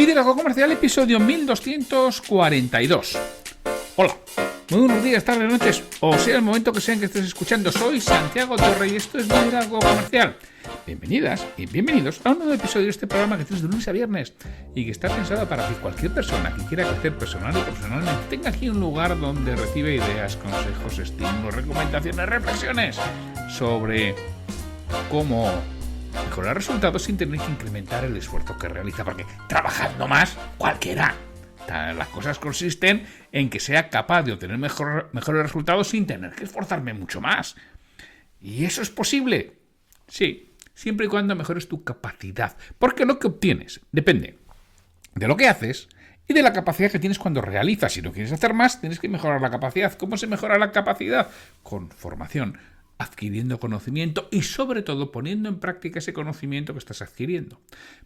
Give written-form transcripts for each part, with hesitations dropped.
Liderazgo Comercial, episodio 1242. Hola, muy buenos días, tardes, noches, o sea el momento que sea en que estés escuchando. Soy Santiago Torre y esto es Liderazgo Comercial. Bienvenidas y bienvenidos a un nuevo episodio de este programa que tienes de lunes a viernes y que está pensado para que cualquier persona que quiera crecer personal y profesionalmente tenga aquí un lugar donde recibe ideas, consejos, estímulos, recomendaciones, reflexiones sobre cómo mejorar resultados sin tener que incrementar el esfuerzo que realiza, porque trabajando más, cualquiera. Las cosas consisten en que sea capaz de obtener mejores resultados sin tener que esforzarme mucho más. ¿Y eso es posible? Sí, siempre y cuando mejores tu capacidad, porque lo que obtienes depende de lo que haces y de la capacidad que tienes cuando realizas. Si no quieres hacer más, tienes que mejorar la capacidad. ¿Cómo se mejora la capacidad? Con formación, adquiriendo conocimiento y sobre todo poniendo en práctica ese conocimiento que estás adquiriendo.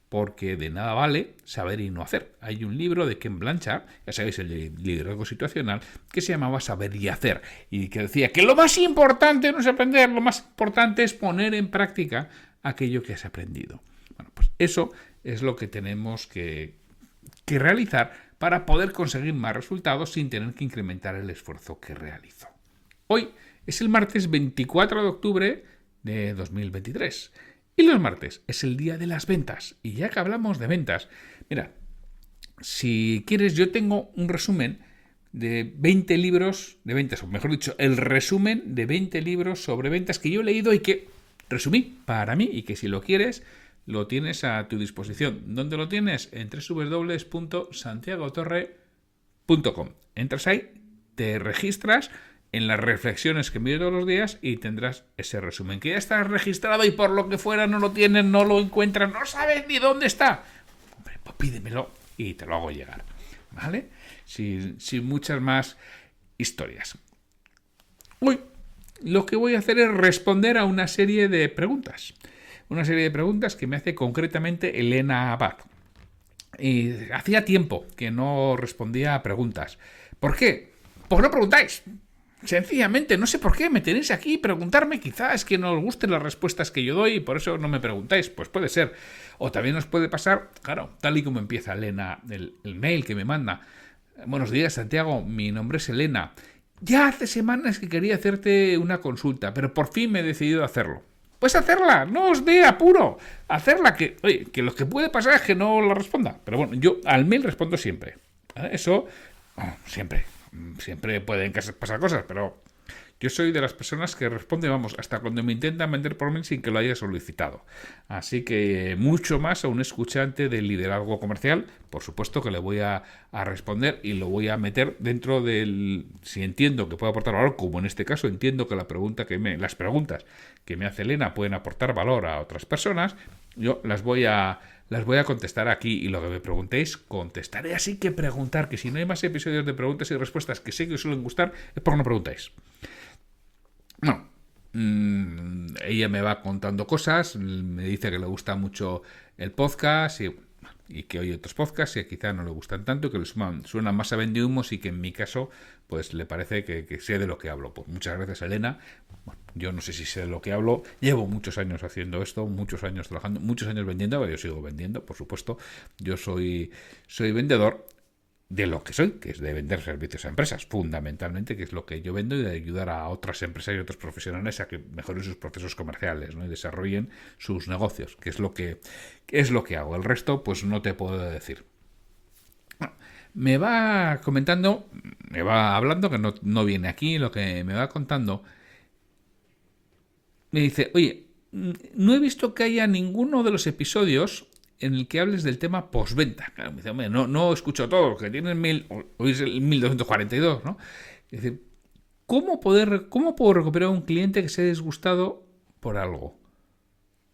Porque de nada vale saber y no hacer. Hay un libro de Ken Blanchard, ya sabéis, el de liderazgo situacional, que se llamaba Saber y Hacer, y que decía que lo más importante no es aprender, lo más importante es poner en práctica aquello que has aprendido. Bueno, pues eso es lo que tenemos que realizar para poder conseguir más resultados sin tener que incrementar el esfuerzo que realizo. Hoy es el martes 24 de octubre de 2023. Y los martes es el día de las ventas. Y ya que hablamos de ventas, mira, si quieres, yo tengo un resumen de 20 libros de ventas, o mejor dicho, el resumen de 20 libros sobre ventas que yo he leído y que resumí para mí y que si lo quieres, lo tienes a tu disposición. ¿Dónde lo tienes? En www.santiagotorre.com. Entras ahí, te registras en las reflexiones que envío todos los días y tendrás ese resumen. Que ya está registrado y por lo que fuera no lo tienes, no lo encuentras, no sabes ni dónde está. Hombre, pues pídemelo y te lo hago llegar. ¿Vale? Sin muchas más historias. Hoy lo que voy a hacer es responder a una serie de preguntas. Una serie de preguntas que me hace concretamente Elena Abad. Y hacía tiempo que no respondía a preguntas. ¿Por qué? Pues no preguntáis. Sencillamente, no sé por qué me tenéis aquí y preguntarme. Quizás es que no os gusten las respuestas que yo doy y por eso no me preguntáis. Pues puede ser. O también os puede pasar, claro, tal y como empieza Elena, el mail que me manda. Buenos días, Santiago. Mi nombre es Elena. Ya hace semanas que quería hacerte una consulta, pero por fin me he decidido a hacerlo. Pues hacerla, no os dé apuro. Hacerla, que lo que puede pasar es que no la responda. Pero bueno, yo al mail respondo siempre. Eso, siempre. Siempre pueden pasar cosas, pero yo soy de las personas que responden, hasta cuando me intentan vender por mail sin que lo haya solicitado. Así que mucho más a un escuchante del liderazgo comercial, por supuesto que le voy a responder y lo voy a meter dentro del... Si entiendo que puede aportar valor, como en este caso entiendo que las preguntas que me hace Elena pueden aportar valor a otras personas, yo las voy a contestar aquí y lo que me preguntéis, contestaré. Así que preguntar, que si no hay más episodios de preguntas y respuestas que sé que os suelen gustar, es porque no preguntáis. No, ella me va contando cosas, me dice que le gusta mucho el podcast y que oye otros podcasts y que quizá no le gustan tanto, que le suenan más a vendehumos y que en mi caso pues le parece que sé de lo que hablo. Pues muchas gracias, Elena. Bueno, yo no sé si sé de lo que hablo, llevo muchos años haciendo esto, muchos años trabajando, muchos años vendiendo, pero yo sigo vendiendo, por supuesto. Yo soy vendedor de lo que soy, que es de vender servicios a empresas, fundamentalmente, que es lo que yo vendo, y de ayudar a otras empresas y otros profesionales a que mejoren sus procesos comerciales, ¿no? Y desarrollen sus negocios, que es lo que hago. El resto, pues no te puedo decir. Me va comentando, me va hablando, que no viene aquí, lo que me va contando, me dice, oye, no he visto que haya ninguno de los episodios en el que hables del tema postventa. Claro, me dice, hombre, no escucho todo, lo que tiene hoy es el 1242, ¿no? Es decir, ¿cómo puedo recuperar a un cliente que se ha disgustado por algo?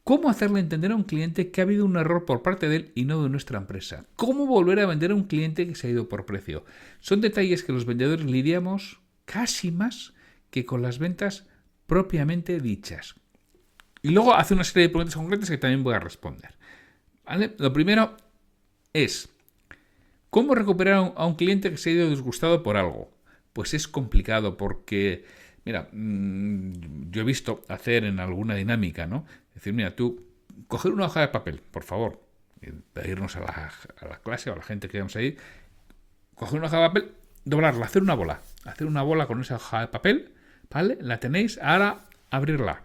¿Cómo hacerle entender a un cliente que ha habido un error por parte de él y no de nuestra empresa? ¿Cómo volver a vender a un cliente que se ha ido por precio? Son detalles que los vendedores lidiamos casi más que con las ventas propiamente dichas. Y luego hace una serie de preguntas concretas que también voy a responder. ¿Vale? Lo primero es, ¿cómo recuperar a un cliente que se ha ido disgustado por algo? Pues es complicado porque, mira, yo he visto hacer en alguna dinámica, ¿no? Es decir, mira, tú, coger una hoja de papel, por favor, de irnos a la clase o a la gente que vamos a ir, coger una hoja de papel, doblarla, hacer una bola con esa hoja de papel, ¿vale? La tenéis, ahora abrirla.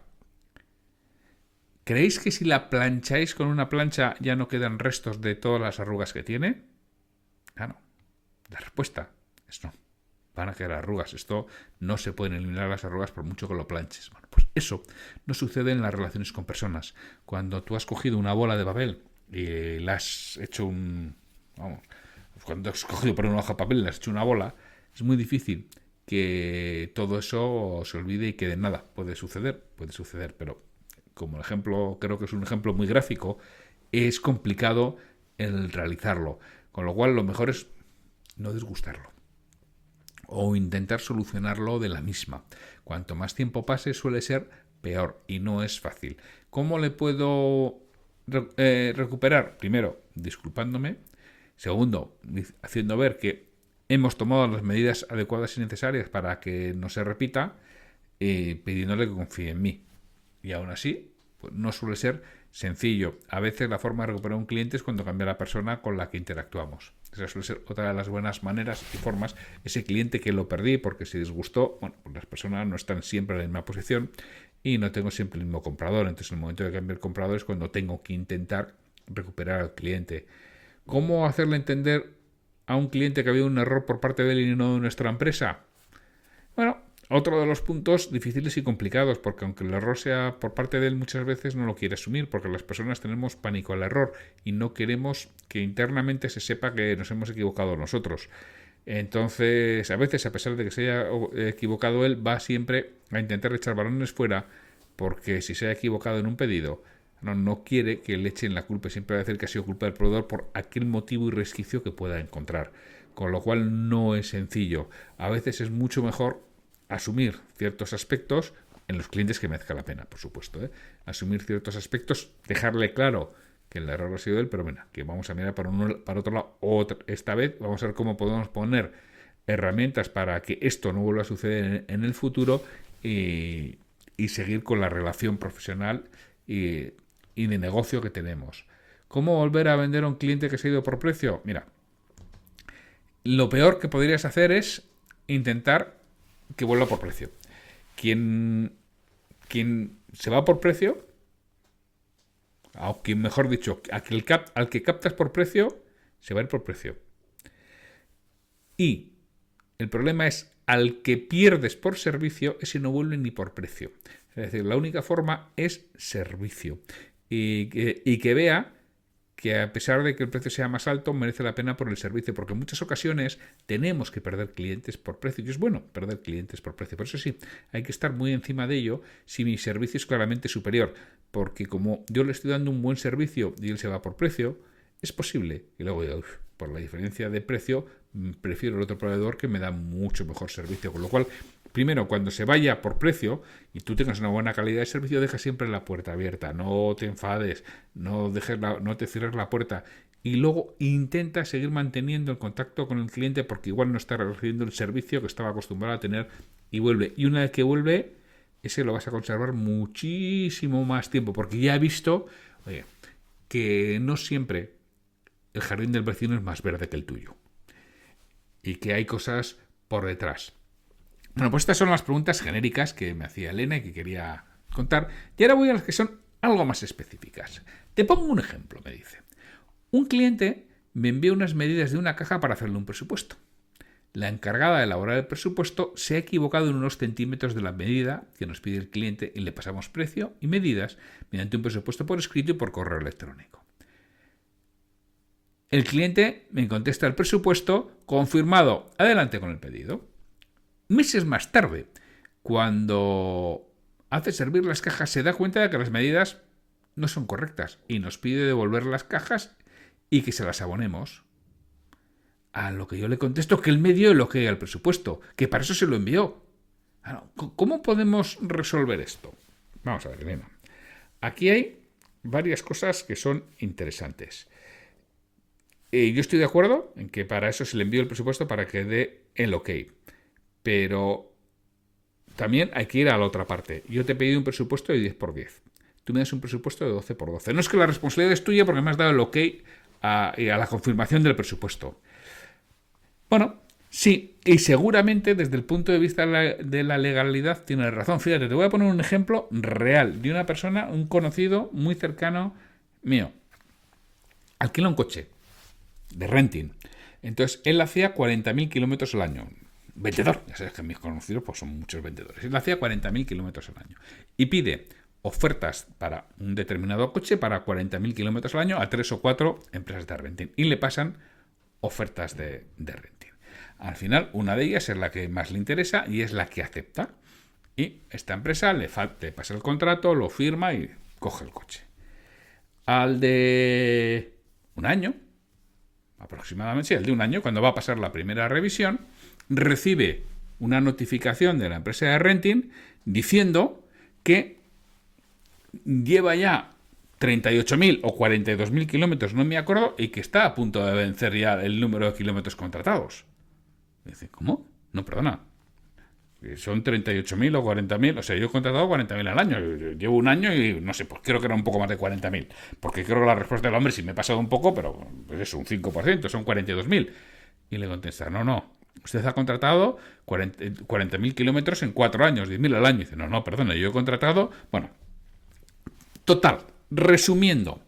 ¿Creéis que si la plancháis con una plancha ya no quedan restos de todas las arrugas que tiene? Claro, la respuesta es no. Van a quedar arrugas. Esto no se pueden eliminar las arrugas por mucho que lo planches. Bueno, pues eso no sucede en las relaciones con personas. Cuando tú has cogido una bola de papel y la has hecho cuando has cogido por una hoja de papel y le has hecho una bola, es muy difícil que todo eso se olvide y quede en nada. Puede suceder, pero como el ejemplo, creo que es un ejemplo muy gráfico, es complicado el realizarlo. Con lo cual, lo mejor es no disgustarlo o intentar solucionarlo de la misma. Cuanto más tiempo pase, suele ser peor y no es fácil. ¿Cómo le puedo recuperar? Primero, disculpándome. Segundo, haciendo ver que hemos tomado las medidas adecuadas y necesarias para que no se repita, pidiéndole que confíe en mí. Y aún así, pues no suele ser sencillo. A veces la forma de recuperar un cliente es cuando cambia la persona con la que interactuamos. Esa suele ser otra de las buenas maneras y formas. Ese cliente que lo perdí porque se disgustó, bueno, pues las personas no están siempre en la misma posición y no tengo siempre el mismo comprador. Entonces, en el momento de cambiar el comprador es cuando tengo que intentar recuperar al cliente. ¿Cómo hacerle entender a un cliente que había un error por parte de él y no de nuestra empresa? Bueno, otro de los puntos difíciles y complicados, porque aunque el error sea por parte de él, muchas veces no lo quiere asumir, porque las personas tenemos pánico al error y no queremos que internamente se sepa que nos hemos equivocado nosotros. Entonces, a veces, a pesar de que se haya equivocado él, va siempre a intentar echar balones fuera, porque si se ha equivocado en un pedido, no quiere que le echen la culpa, siempre va a decir que ha sido culpa del proveedor por aquel motivo y resquicio que pueda encontrar. Con lo cual no es sencillo. A veces es mucho mejor asumir ciertos aspectos en los clientes que merezca la pena, por supuesto, asumir ciertos aspectos, dejarle claro que el error ha sido él, pero bueno, que vamos a mirar para otro lado. Esta vez vamos a ver cómo podemos poner herramientas para que esto no vuelva a suceder en el futuro y seguir con la relación profesional y de negocio que tenemos. ¿Cómo volver a vender a un cliente que se ha ido por precio? Mira, lo peor que podrías hacer es intentar que vuelva por precio. Quien se va por precio, aunque mejor dicho, al que captas por precio, se va a ir por precio. Y el problema es al que pierdes por servicio, ese no vuelve ni por precio. Es decir, la única forma es servicio. Y que vea que a pesar de que el precio sea más alto, merece la pena por el servicio, porque en muchas ocasiones tenemos que perder clientes por precio, y es bueno perder clientes por precio. Por eso sí, hay que estar muy encima de ello si mi servicio es claramente superior, porque como yo le estoy dando un buen servicio y él se va por precio, es posible. Y luego digo, por la diferencia de precio, prefiero el otro proveedor que me da mucho mejor servicio, con lo cual primero, cuando se vaya por precio y tú tengas una buena calidad de servicio, deja siempre la puerta abierta, no te enfades, no te cierres la puerta y luego intenta seguir manteniendo el contacto con el cliente porque igual no está recibiendo el servicio que estaba acostumbrado a tener y vuelve. Y una vez que vuelve, ese lo vas a conservar muchísimo más tiempo porque ya he visto que no siempre el jardín del vecino es más verde que el tuyo y que hay cosas por detrás. Bueno, pues estas son las preguntas genéricas que me hacía Elena y que quería contar. Y ahora voy a las que son algo más específicas. Te pongo un ejemplo, me dice. Un cliente me envía unas medidas de una caja para hacerle un presupuesto. La encargada de elaborar el presupuesto se ha equivocado en unos centímetros de la medida que nos pide el cliente y le pasamos precio y medidas mediante un presupuesto por escrito y por correo electrónico. El cliente me contesta el presupuesto confirmado. Adelante con el pedido. Meses más tarde, cuando hace servir las cajas, se da cuenta de que las medidas no son correctas y nos pide devolver las cajas y que se las abonemos. A lo que yo le contesto que él me dio lo que hay al presupuesto, que para eso se lo envió. ¿Cómo podemos resolver esto? Vamos a ver, Elena. Aquí hay varias cosas que son interesantes. Yo estoy de acuerdo en que para eso se le envió el presupuesto para que dé el ok. Pero también hay que ir a la otra parte. Yo te he pedido un presupuesto de 10 por 10. tú me das un presupuesto de 12 por 12. No es que la responsabilidad es tuya porque me has dado el ok a la confirmación del presupuesto. Bueno, sí, y seguramente desde el punto de vista de la legalidad tienes razón. Fíjate, te voy a poner un ejemplo real de una persona, un conocido muy cercano mío. Alquila un coche de renting. Entonces, él hacía 40.000 kilómetros al año. Vendedor. Ya sabes que mis conocidos pues, son muchos vendedores. Él hacía 40.000 kilómetros al año. Y pide ofertas para un determinado coche para 40.000 kilómetros al año a 3 o 4 empresas de renting. Y le pasan ofertas de renting. Al final, una de ellas es la que más le interesa y es la que acepta. Y esta empresa le pasa el contrato, lo firma y coge el coche. Al de un año, aproximadamente, sí, al de un año, cuando va a pasar la primera revisión, recibe una notificación de la empresa de renting diciendo que lleva ya 38.000 o 42.000 kilómetros, no me acuerdo, y que está a punto de vencer ya el número de kilómetros contratados. Y dice, ¿cómo? No, perdona. Son 38.000 o 40.000. O sea, yo he contratado 40.000 al año. Yo llevo un año y no sé, pues creo que era un poco más de 40.000. Porque creo que la respuesta del hombre sí me he pasado un poco, pero pues es un 5%, son 42.000. Y le contesta, no. Usted ha contratado 40.000 kilómetros en 4 años, 10.000 al año. Y dice, no, perdona, yo he contratado... Bueno, total, resumiendo,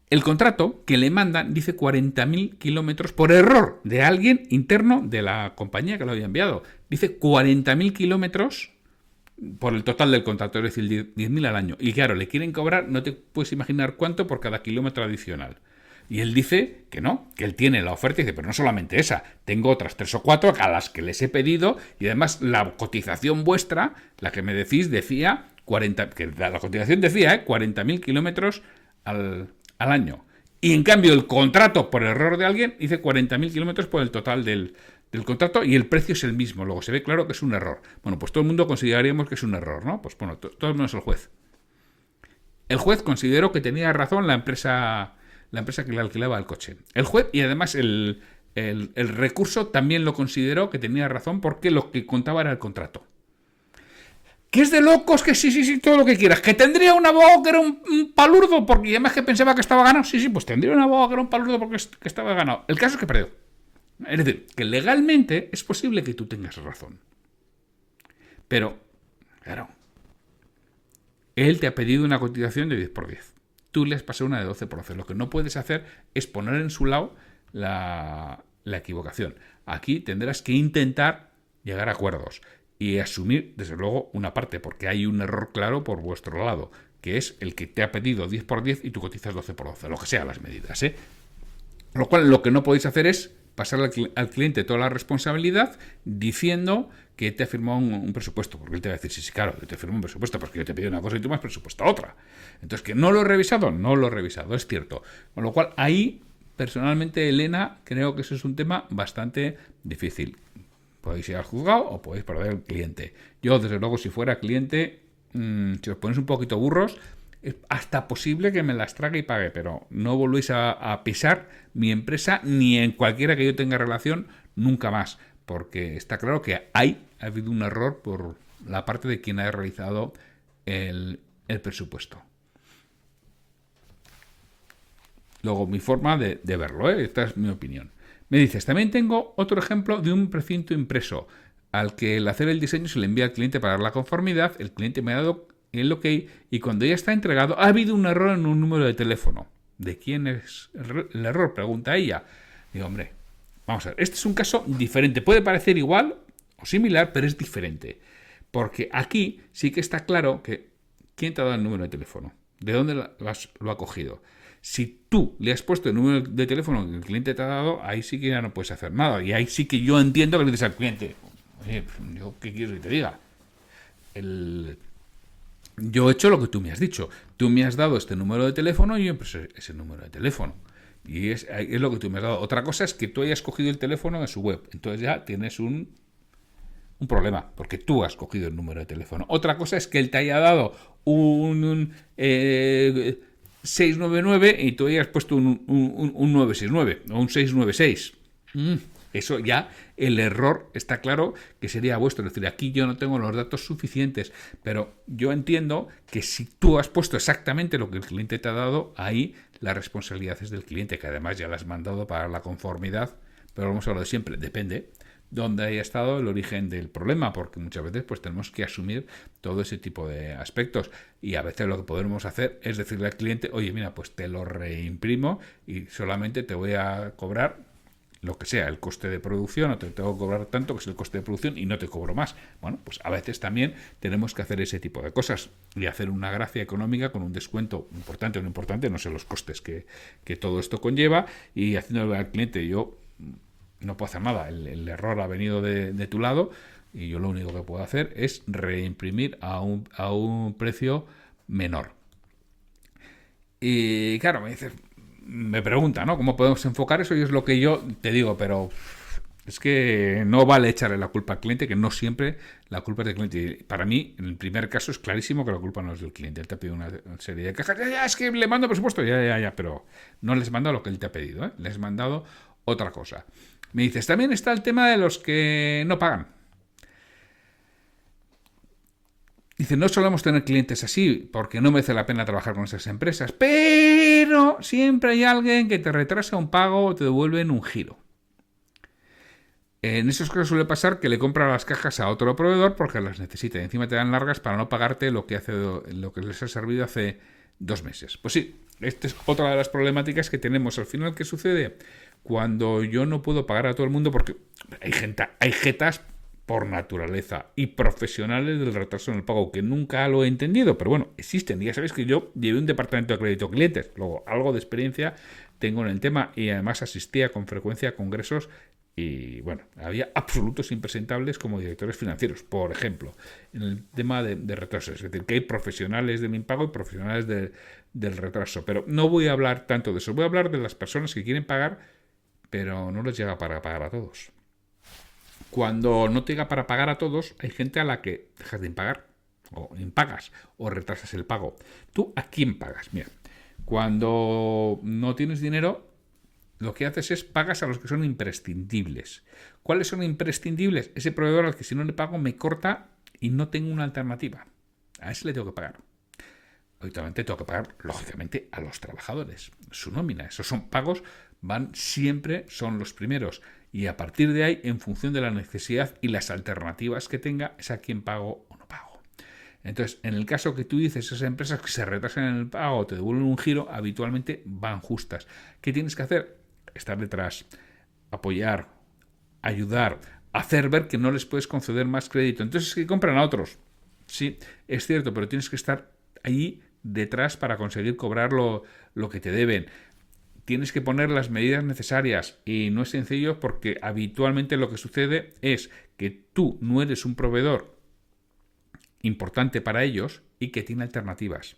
el contrato que le mandan dice 40.000 kilómetros por error de alguien interno de la compañía que lo había enviado. Dice 40.000 kilómetros por el total del contrato, es decir, 10.000 al año. Y claro, le quieren cobrar, no te puedes imaginar cuánto por cada kilómetro adicional. Y él dice que no, que él tiene la oferta y dice, pero no solamente esa, tengo otras 3 o 4 a las que les he pedido y además la cotización vuestra, la que me decís, decía 40, que la cotización decía 40.000 kilómetros al año. Y en cambio el contrato por error de alguien dice 40.000 kilómetros por el total del contrato y el precio es el mismo. Luego se ve claro que es un error. Bueno, pues todo el mundo consideraríamos que es un error, ¿no? Pues bueno, todo menos el juez. El juez consideró que tenía razón la empresa que le alquilaba el coche. El juez, y además el recurso también lo consideró que tenía razón porque lo que contaba era el contrato. Que es de locos, que sí, todo lo que quieras. Que tendría un abogado que era un palurdo, porque además que pensaba que estaba ganado. Sí, pues tendría un abogado que era un palurdo porque que estaba ganado. El caso es que perdió. Es decir, que legalmente es posible que tú tengas razón. Pero, claro, él te ha pedido una cotización de 10 por 10. Tú le has pasado una de 12 por 12. Lo que no puedes hacer es poner en su lado la equivocación. Aquí tendrás que intentar llegar a acuerdos y asumir, desde luego, una parte, porque hay un error claro por vuestro lado, que es el que te ha pedido 10 por 10 y tú cotizas 12 por 12, lo que sea las medidas, ¿eh? Lo cual, lo que no podéis hacer es pasar al cliente toda la responsabilidad diciendo que te ha firmado un presupuesto, porque él te va a decir, sí, claro, yo te firmo un presupuesto, porque yo te pido una cosa y tú me has presupuestado otra. Entonces, que no lo he revisado, es cierto. Con lo cual, ahí, personalmente, Elena, creo que eso es un tema bastante difícil. Podéis ir al juzgado o podéis perder el cliente. Yo, desde luego, si fuera cliente, si os ponéis un poquito burros, es hasta posible que me las trague y pague, pero no volvéis a pisar mi empresa ni en cualquiera que yo tenga relación nunca más, porque está claro que ha habido un error por la parte de quien ha realizado el presupuesto. Luego, mi forma de verlo, esta es mi opinión. Me dices, también tengo otro ejemplo de un precinto impreso al que al hacer el diseño se le envía al cliente para dar la conformidad, el cliente me ha dado el ok y cuando ya está entregado ha habido un error en un número de teléfono. ¿De quién es el error? Pregunta ella. Digo, hombre, vamos a ver, este es un caso diferente. Puede parecer igual o similar, pero es diferente. Porque aquí sí que está claro que ¿quién te ha dado el número de teléfono? ¿De dónde lo ha cogido? Si tú le has puesto el número de teléfono que el cliente te ha dado, ahí sí que ya no puedes hacer nada. Y ahí sí que yo entiendo que le dices al cliente, oye, ¿qué quieres que te diga? Yo he hecho lo que tú me has dicho. Tú me has dado este número de teléfono y yo empecé ese número de teléfono. Y es lo que tú me has dado. Otra cosa es que tú hayas cogido el teléfono de su web. Entonces ya tienes un problema, porque tú has cogido el número de teléfono. Otra cosa es que él te haya dado un 699 y tú hayas puesto un 969 o un 696. eso ya el error está claro que sería vuestro. Es decir, aquí yo no tengo los datos suficientes, pero yo entiendo que si tú has puesto exactamente lo que el cliente te ha dado, ahí la responsabilidad es del cliente, que además ya la has mandado para la conformidad, pero vamos a hablar de siempre, depende dónde haya estado el origen del problema, porque muchas veces pues tenemos que asumir todo ese tipo de aspectos, y a veces lo que podemos hacer es decirle al cliente, oye, mira, pues te lo reimprimo y solamente te voy a cobrar lo que sea, el coste de producción, o te tengo que cobrar tanto que es el coste de producción y no te cobro más. Bueno, pues a veces también tenemos que hacer ese tipo de cosas y hacer una gracia económica con un descuento importante o no importante, no sé los costes que todo esto conlleva, y haciéndole al cliente, yo no puedo hacer nada, el error ha venido de tu lado y yo lo único que puedo hacer es reimprimir a un precio menor. Y claro, me pregunta, ¿no? ¿Cómo podemos enfocar eso? Y es lo que yo te digo, pero es que no vale echarle la culpa al cliente, que no siempre la culpa es del cliente. Para mí, en el primer caso, es clarísimo que la culpa no es del cliente. Él te ha pedido una serie de quejas. Ya, es que le mando presupuesto. Ya, pero no les mando lo que él te ha pedido, ¿eh? Les he mandado otra cosa. Me dices, también está el tema de los que no pagan. Dice, no solemos tener clientes así, porque no merece la pena trabajar con esas empresas, pero siempre hay alguien que te retrasa un pago o te devuelve en un giro. En esos casos suele pasar que le compra las cajas a otro proveedor porque las necesita y encima te dan largas para no pagarte lo que les ha servido hace 2 meses. Pues sí, esta es otra de las problemáticas que tenemos. Al final, ¿qué sucede? Cuando yo no puedo pagar a todo el mundo, porque hay jetas por naturaleza y profesionales del retraso en el pago, que nunca lo he entendido, pero bueno, existen. Ya sabéis que yo llevé un departamento de crédito a clientes, luego algo de experiencia tengo en el tema y además asistía con frecuencia a congresos y bueno, había absolutos impresentables como directores financieros, por ejemplo, en el tema de retrasos. Es decir, que hay profesionales del impago y profesionales del retraso, pero no voy a hablar tanto de eso, voy a hablar de las personas que quieren pagar, pero no les llega para pagar a todos. Cuando no te llega para pagar a todos, hay gente a la que dejas de impagar, o impagas, o retrasas el pago. ¿Tú a quién pagas? Mira, cuando no tienes dinero, lo que haces es pagas a los que son imprescindibles. ¿Cuáles son imprescindibles? Ese proveedor al que si no le pago me corta y no tengo una alternativa. A ese le tengo que pagar. Obviamente tengo que pagar, lógicamente, a los trabajadores. Su nómina, esos son pagos, son los primeros. Y a partir de ahí, en función de la necesidad y las alternativas que tenga, es a quién pago o no pago. Entonces, en el caso que tú dices, esas empresas que se retrasan en el pago o te devuelven un giro, habitualmente van justas. ¿Qué tienes que hacer? Estar detrás, apoyar, ayudar, hacer ver que no les puedes conceder más crédito. Entonces, que compran a otros. Sí, es cierto, pero tienes que estar ahí detrás para conseguir cobrar lo que te deben. Tienes que poner las medidas necesarias y no es sencillo porque habitualmente lo que sucede es que tú no eres un proveedor importante para ellos y que tiene alternativas.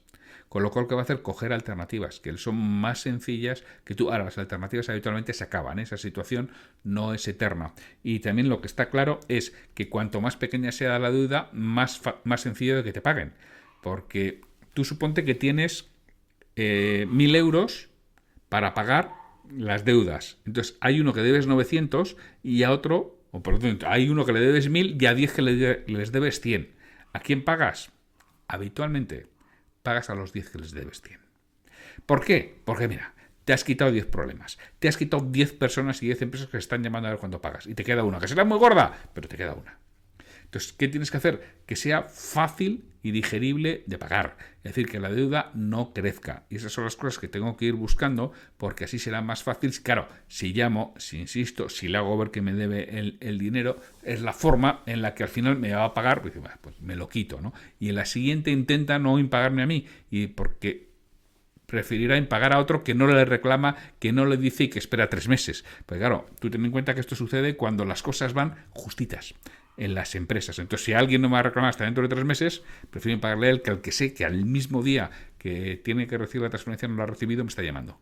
Con lo cual, ¿qué va a hacer? Coger alternativas que son más sencillas que tú. Ahora, las alternativas habitualmente se acaban, ¿eh? Esa situación no es eterna. Y también lo que está claro es que cuanto más pequeña sea la deuda, más sencillo de que te paguen. Porque tú suponte que tienes 1.000 euros para pagar las deudas. Entonces, hay uno que debes 900 y a otro, o por lo tanto, hay uno que le debes 1.000 y a 10 que les debes 100. ¿A quién pagas? Habitualmente pagas a los 10 que les debes 100. ¿Por qué? Porque mira, te has quitado 10 problemas. Te has quitado 10 personas y 10 empresas que se están llamando a ver cuándo pagas. Y te queda una, que será muy gorda, pero te queda una. Entonces, ¿qué tienes que hacer? Que sea fácil y digerible de pagar. Es decir, que la deuda no crezca. Y esas son las cosas que tengo que ir buscando porque así será más fácil. Claro, si llamo, si insisto, si le hago ver que me debe el dinero, es la forma en la que al final me va a pagar, pues me lo quito, ¿no? Y en la siguiente intenta no impagarme a mí, y porque preferirá impagar a otro que no le reclama, que no le dice y que espera 3 meses. Pues claro, tú ten en cuenta que esto sucede cuando las cosas van justitas en las empresas. Entonces, si alguien no me va a reclamar hasta dentro de 3 meses, prefiero pagarle a él que al que sé que al mismo día que tiene que recibir la transferencia no lo ha recibido, me está llamando.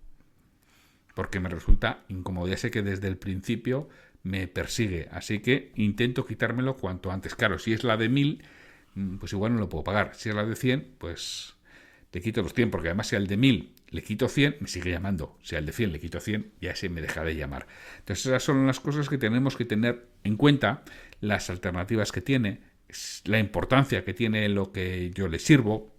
Porque me resulta incómodo. Ya sé que desde el principio me persigue. Así que intento quitármelo cuanto antes. Claro, si es la de 1.000, pues igual no lo puedo pagar. Si es la de 100, pues te quito los 100. Porque además si al de 1.000 le quito 100, me sigue llamando. Si al de 100 le quito 100, ya se me deja de llamar. Entonces esas son las cosas que tenemos que tener en cuenta, las alternativas que tiene, la importancia que tiene lo que yo le sirvo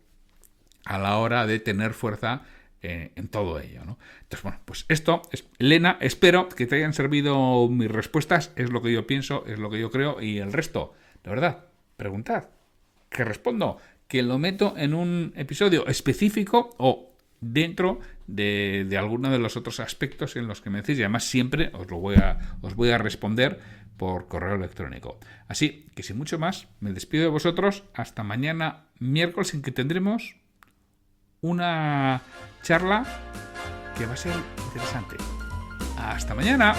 a la hora de tener fuerza en todo ello, ¿no? Entonces, bueno, pues esto es, Elena, espero que te hayan servido mis respuestas, es lo que yo pienso, es lo que yo creo, y el resto, de verdad, preguntad, que respondo, que lo meto en un episodio específico o dentro de alguno de los otros aspectos en los que me decís, y además siempre os voy a responder por correo electrónico. Así que sin mucho más, me despido de vosotros hasta mañana miércoles, en que tendremos una charla que va a ser interesante. Hasta mañana.